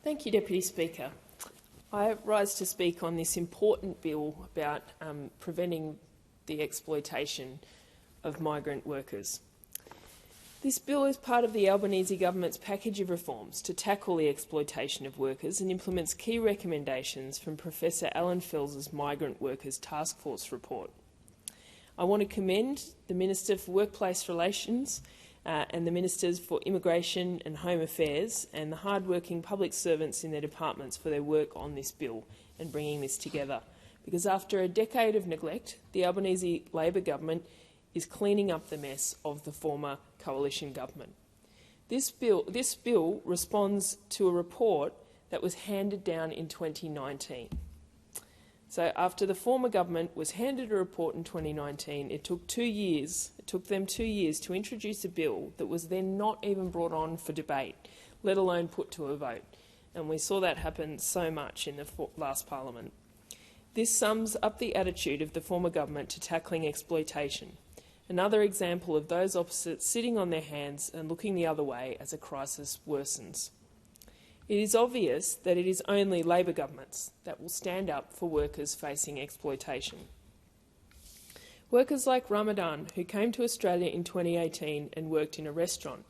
Thank you, Deputy Speaker. I rise to speak on this important bill about preventing the exploitation of migrant workers. This bill is part of the Albanese government's package of reforms to tackle the exploitation of workers and implements key recommendations from Professor Alan Fels's Migrant Workers Task Force report. I want to commend the Minister for Workplace Relations and the Ministers for Immigration and Home Affairs and the hard-working public servants in their departments for their work on this bill and bringing this together. Because after a decade of neglect, the Albanese Labor government is cleaning up the mess of the former coalition government. This bill responds to a report that was handed down in 2019. So after the former government was handed a report in 2019, it took them 2 years to introduce a bill that was then not even brought on for debate, let alone put to a vote. And we saw that happen so much in the last parliament. This sums up the attitude of the former government to tackling exploitation. Another example of those opposites sitting on their hands and looking the other way as a crisis worsens. It is obvious that it is only Labor governments that will stand up for workers facing exploitation. Workers like Ramadan, who came to Australia in 2018 and worked in a restaurant.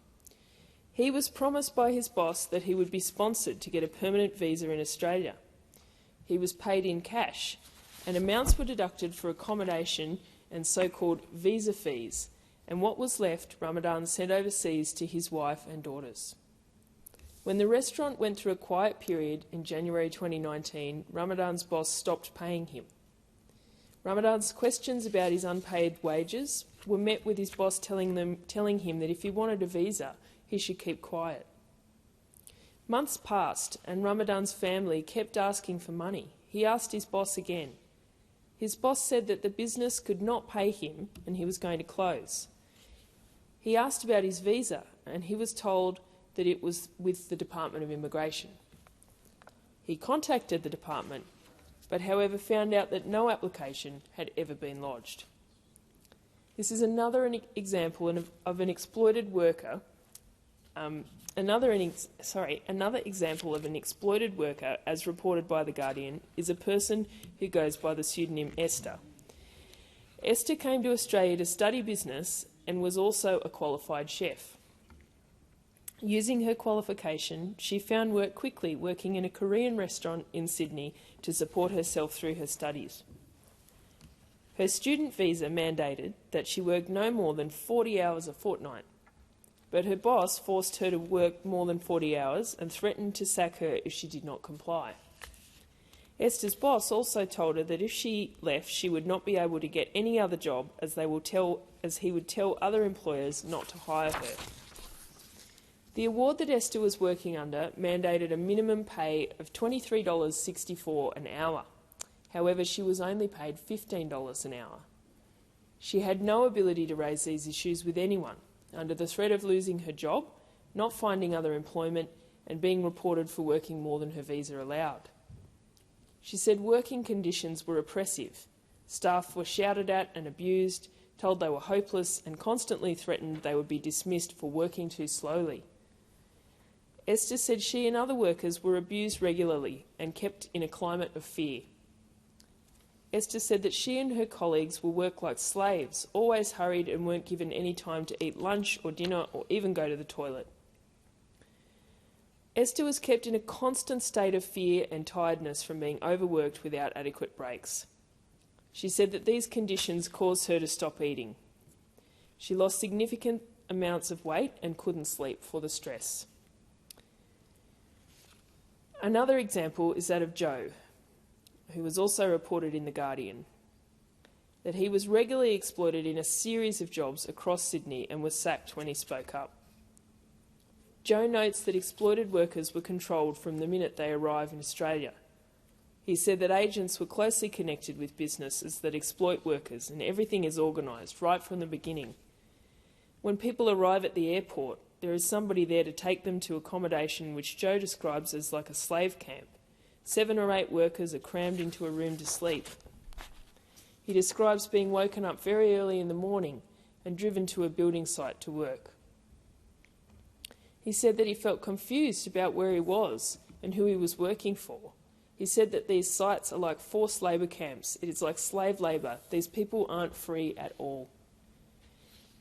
He was promised by his boss that he would be sponsored to get a permanent visa in Australia. He was paid in cash, and amounts were deducted for accommodation and so-called visa fees, and what was left Ramadan sent overseas to his wife and daughters. When the restaurant went through a quiet period in January 2019, Ramadan's boss stopped paying him. Ramadan's questions about his unpaid wages were met with his boss telling him that if he wanted a visa, he should keep quiet. Months passed and Ramadan's family kept asking for money. He asked his boss again. His boss said that the business could not pay him and he was going to close. He asked about his visa and he was told that it was with the Department of Immigration. He contacted the department, but however found out that no application had ever been lodged. This is another example of an exploited worker. Another example of an exploited worker, as reported by The Guardian, is a person who goes by the pseudonym Esther. Esther came to Australia to study business and was also a qualified chef. Using her qualification, she found work quickly working in a Korean restaurant in Sydney to support herself through her studies. Her student visa mandated that she work no more than 40 hours a fortnight, but her boss forced her to work more than 40 hours and threatened to sack her if she did not comply. Esther's boss also told her that if she left, she would not be able to get any other job as he would tell other employers not to hire her. The award that Esther was working under mandated a minimum pay of $23.64 an hour. However, she was only paid $15 an hour. She had no ability to raise these issues with anyone, under the threat of losing her job, not finding other employment, and being reported for working more than her visa allowed. She said working conditions were oppressive. Staff were shouted at and abused, told they were hopeless, and constantly threatened they would be dismissed for working too slowly. Esther said she and other workers were abused regularly and kept in a climate of fear. Esther said that she and her colleagues will work like slaves, always hurried and weren't given any time to eat lunch or dinner or even go to the toilet. Esther was kept in a constant state of fear and tiredness from being overworked without adequate breaks. She said that these conditions caused her to stop eating. She lost significant amounts of weight and couldn't sleep for the stress. Another example is that of Joe, who was also reported in The Guardian, that he was regularly exploited in a series of jobs across Sydney and was sacked when he spoke up. Joe notes that exploited workers were controlled from the minute they arrive in Australia. He said that agents were closely connected with businesses that exploit workers and everything is organised right from the beginning. When people arrive at the airport, there is somebody there to take them to accommodation which Joe describes as like a slave camp. 7 or 8 workers are crammed into a room to sleep. He describes being woken up very early in the morning and driven to a building site to work. He said that he felt confused about where he was and who he was working for. He said that these sites are like forced labour camps. It is like slave labour. These people aren't free at all.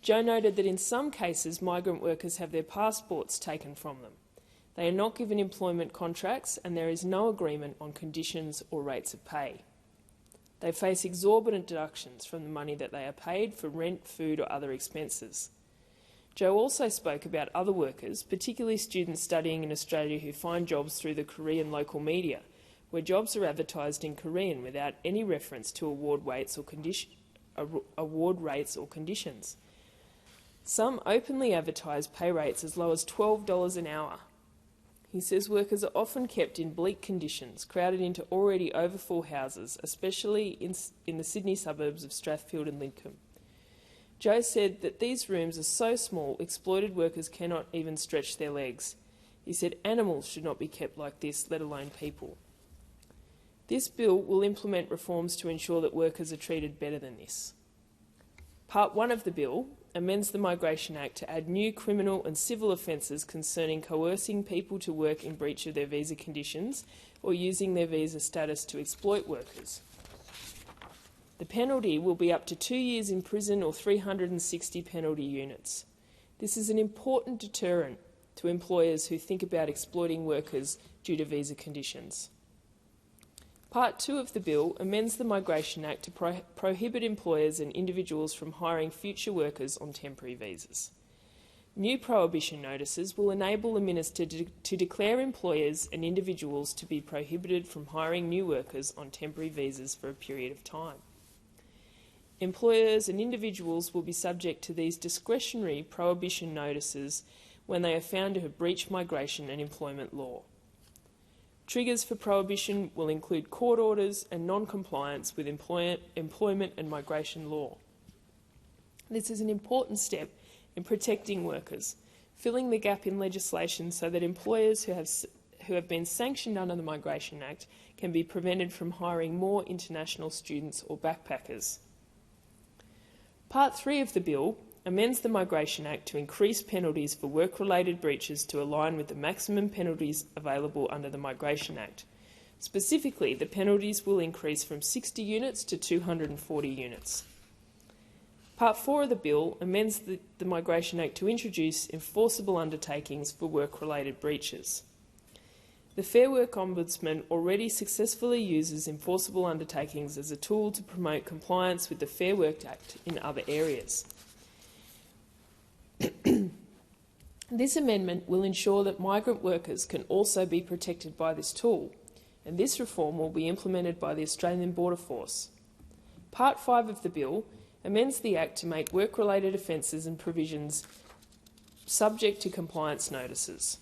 Joe noted that in some cases, migrant workers have their passports taken from them. They are not given employment contracts and there is no agreement on conditions or rates of pay. They face exorbitant deductions from the money that they are paid for rent, food or other expenses. Joe also spoke about other workers, particularly students studying in Australia who find jobs through the Korean local media, where jobs are advertised in Korean without any reference to award rates or conditions. Some openly advertise pay rates as low as $12 an hour. He says workers are often kept in bleak conditions, crowded into already overfull houses, especially in the Sydney suburbs of Strathfield and Lidcombe. Joe said that these rooms are so small, exploited workers cannot even stretch their legs. He said animals should not be kept like this, let alone people. This bill will implement reforms to ensure that workers are treated better than this. Part 1 of the bill amends the Migration Act to add new criminal and civil offences concerning coercing people to work in breach of their visa conditions or using their visa status to exploit workers. The penalty will be up to 2 years in prison or 360 penalty units. This is an important deterrent to employers who think about exploiting workers due to visa conditions. Part 2 of the bill amends the Migration Act to prohibit employers and individuals from hiring future workers on temporary visas. New prohibition notices will enable the Minister to declare employers and individuals to be prohibited from hiring new workers on temporary visas for a period of time. Employers and individuals will be subject to these discretionary prohibition notices when they are found to have breached migration and employment law. Triggers for prohibition will include court orders and non-compliance with employment and migration law. This is an important step in protecting workers, filling the gap in legislation so that employers who have been sanctioned under the Migration Act can be prevented from hiring more international students or backpackers. Part 3 of the bill amends the Migration Act to increase penalties for work-related breaches to align with the maximum penalties available under the Migration Act. Specifically, the penalties will increase from 60 units to 240 units. Part 4 of the bill amends the Migration Act to introduce enforceable undertakings for work-related breaches. The Fair Work Ombudsman already successfully uses enforceable undertakings as a tool to promote compliance with the Fair Work Act in other areas. This amendment will ensure that migrant workers can also be protected by this tool, and this reform will be implemented by the Australian Border Force. Part 5 of the bill amends the Act to make work-related offences and provisions subject to compliance notices.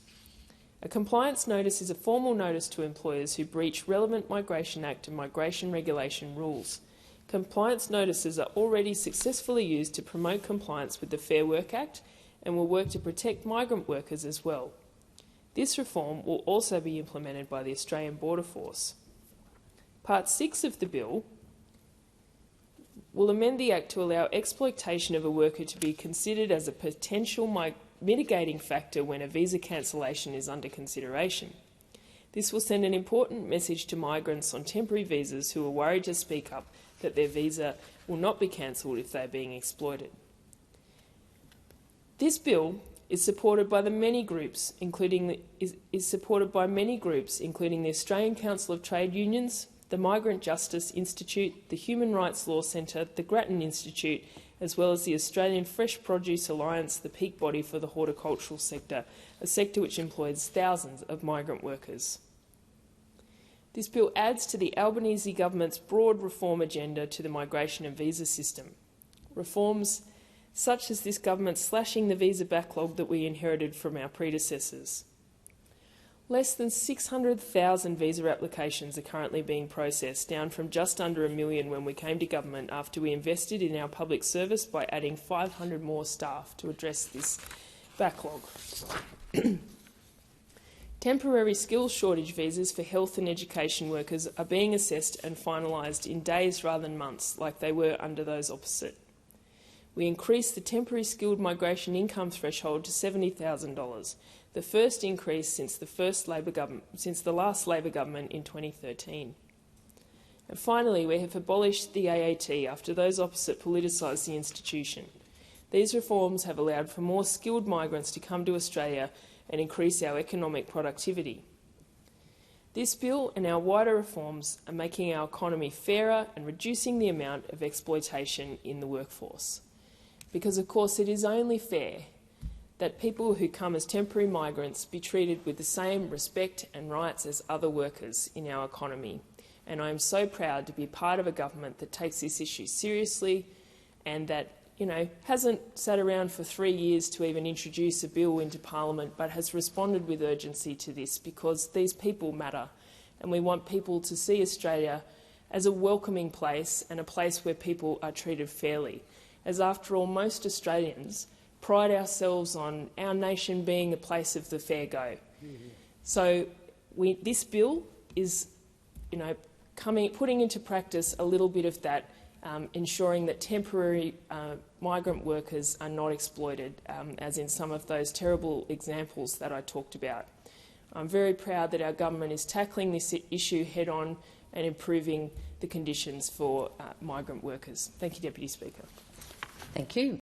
A compliance notice is a formal notice to employers who breach relevant Migration Act and migration regulation rules. Compliance notices are already successfully used to promote compliance with the Fair Work Act and will work to protect migrant workers as well. This reform will also be implemented by the Australian Border Force. Part 6 of the bill will amend the Act to allow exploitation of a worker to be considered as a potential mitigating factor when a visa cancellation is under consideration. This will send an important message to migrants on temporary visas who are worried to speak up that their visa will not be cancelled if they are being exploited. This bill is supported by many groups, including the Australian Council of Trade Unions, the Migrant Justice Institute, the Human Rights Law Centre, the Grattan Institute, as well as the Australian Fresh Produce Alliance, the peak body for the horticultural sector, a sector which employs thousands of migrant workers. This bill adds to the Albanese government's broad reform agenda to the migration and visa system. Reforms such as this government slashing the visa backlog that we inherited from our predecessors. Less than 600,000 visa applications are currently being processed, down from just under 1 million when we came to government after we invested in our public service by adding 500 more staff to address this backlog. Temporary skills shortage visas for health and education workers are being assessed and finalised in days rather than months, like they were under those opposite. We increased the temporary skilled migration income threshold to $70,000. the first increase since the last Labor government in 2013. And finally, we have abolished the AAT after those opposite politicised the institution. These reforms have allowed for more skilled migrants to come to Australia and increase our economic productivity. This bill and our wider reforms are making our economy fairer and reducing the amount of exploitation in the workforce. Because, of course, it is only fair that people who come as temporary migrants be treated with the same respect and rights as other workers in our economy. And I am so proud to be part of a government that takes this issue seriously and that, hasn't sat around for 3 years to even introduce a bill into Parliament, but has responded with urgency to this because these people matter. And we want people to see Australia as a welcoming place and a place where people are treated fairly. As after all, most Australians pride ourselves on our nation being the place of the fair go. So this bill is, putting into practice a little bit of that, ensuring that temporary migrant workers are not exploited, as in some of those terrible examples that I talked about. I'm very proud that our government is tackling this issue head-on and improving the conditions for migrant workers. Thank you, Deputy Speaker. Thank you.